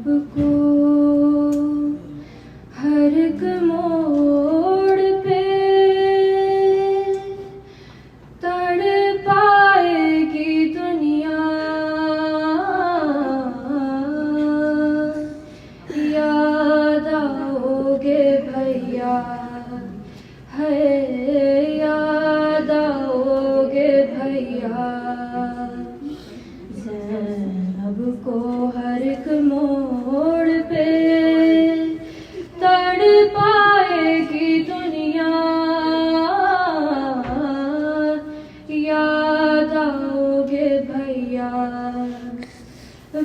जैनब को हर एक मोड़ पे तड़पाएगी दुनिया। याद आओगे भैया, है याद आओगे भैया। जैनब को हर एक मोड़ पे तड़पाएगी दुनिया। याद आओगे भैया।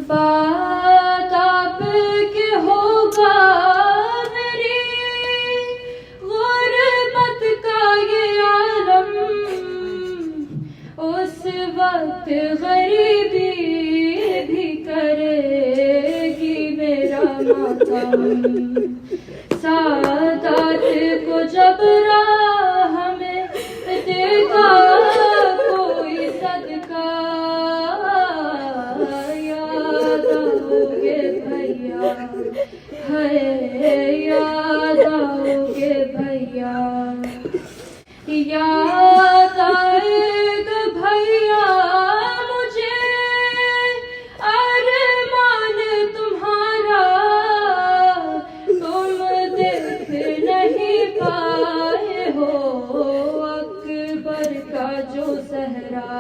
बात आपके होगा मेरी गुर्बत का ये आलम। उस वक्त गरीबी भी करेगी मेरा मातम। सादात को जब राह में देगा कोई सदका। याद आओगे भैया, है याद आओगे भैया। याद आएगा भैया मुझे अरमान तुम्हारा। तुम देख नहीं पाए हो अकबर का जो सहरा।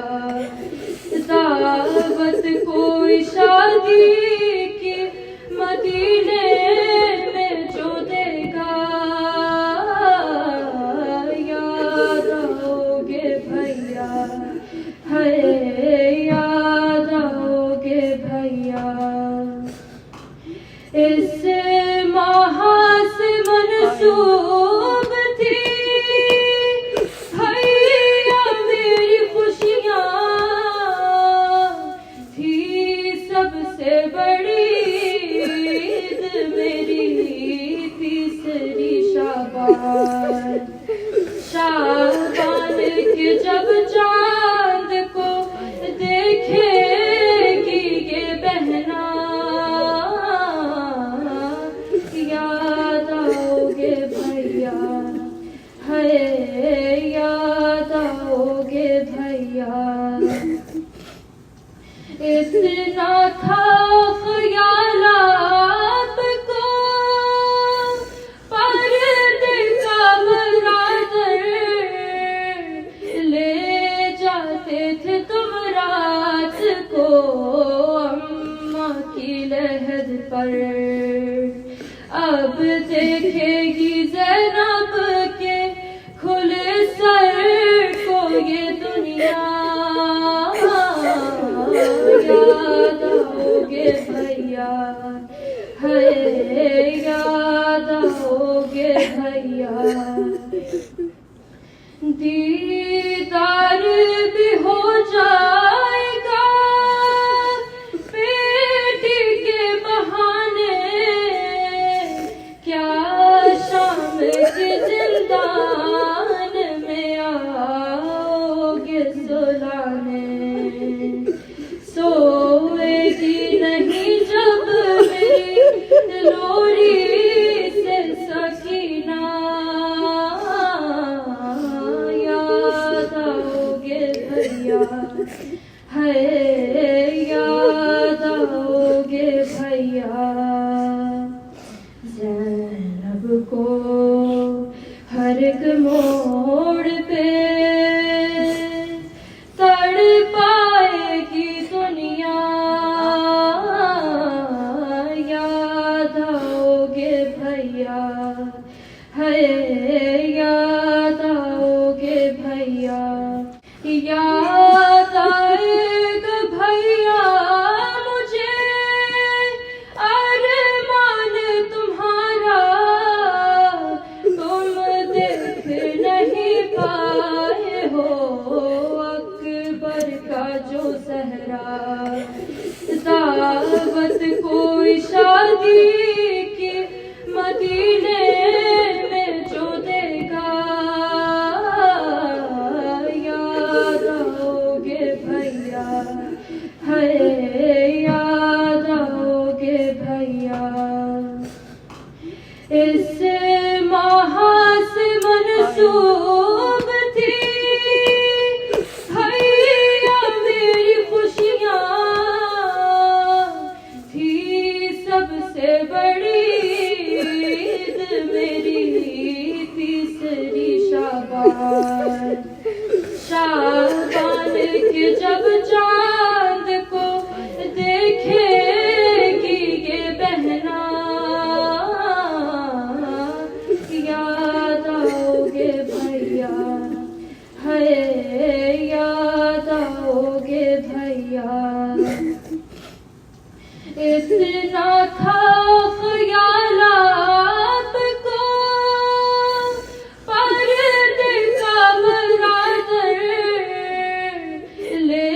दावत कोई शादी की मदीने में जो देगा। याद आओगे भैया, है याद आओगे भैया। इस महास मनसूब थी भैया मेरी खुशियाँ। थी सबसे बड़ी ईद मेरी तीसरी शाबान। शाबान के जब चांद को देखेगी ये बहना। याद आओगे भैया, है याद आओगे भैया। इतना था ख्याल आपको पर्दे का बरादर। ले जाते थे तुम रात को अम्मा की लहद पर। अब देखेगी ज़ैनब के खुले सर को ये दुनिया। याद आओगे भैया, है याद आओगे भैया। दीदार भी हो जाएगा बेटी के बहाने। क्या शाम के जिंदान में आओगे सुलाने। सोएगी नहीं जब मेरी लोरी से सकीना। याद आओगे भैया, है याद आओगे भैया। ज़ैनब को हर एक मोड़ पे तड़पाएगी दुनिया। याद आओगे भैया, है याद आओगे भैया। याद आएगा भैया मुझे अरमान तुम्हारा। तुम देख नहीं पाए हो अकबर का जो सहरा। दावत कोई शादी की मदीने में जो देगा। याद आओगे भैया, है याद आओगे भैया। मशरूब थी, हैया मेरी खुशियाँ थी सबसे बड़ी ईद मेरी तीसरी शाबान। शाबान के जब चांद को देखेगी ये बहना, याद आओगे भैया, है याद आओगे भैया। इतना था ख्याल आपको, पर्दे का बरादर ले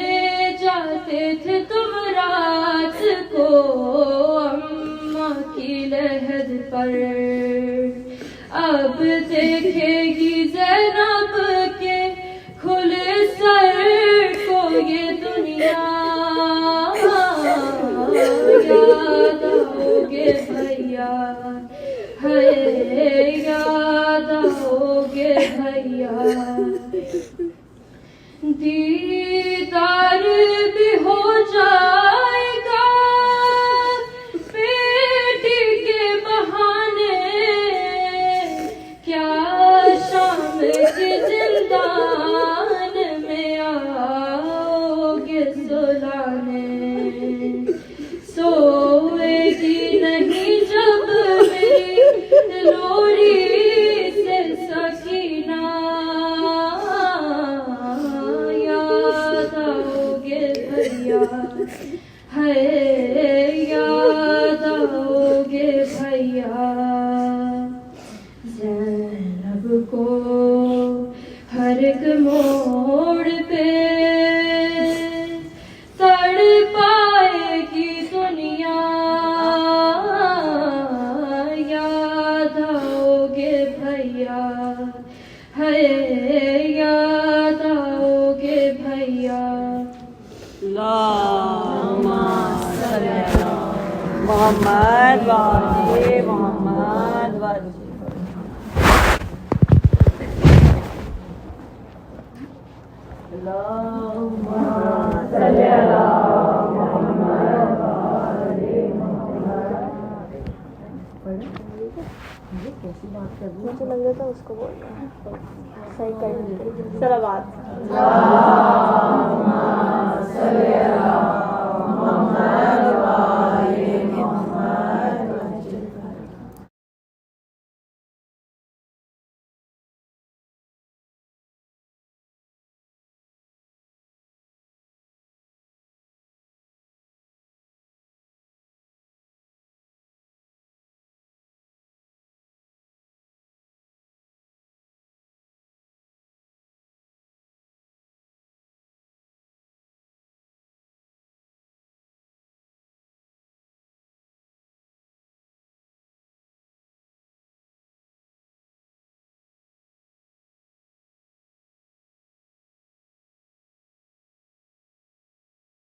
जाते थे तुम रात को अम्मा की लहद पर। अब देखेगी ज़ैनब के खुले सर को ये दुनिया, याद आओगे भैया, है याद आओगे भैया। दीदार भी हो जाएगा बेटी के बहाने, क्या शाम के जिंदान में आओगे सुलाने। सोएगी नहीं जब मेरी लोरी से सकीना, याद आओगे भैया, है याद आओगे भैया। ज़ैनब को हर एक मोड़ पे तड़पाएगी दुनिया, याद आओगे भैया, है याद आओगे भैया। मोहम्मद वाले मोहम्मद वाले। कैसी बात कर रही है? मुझे लग रहा था उसको बोल रहा है सही कर। सलावत।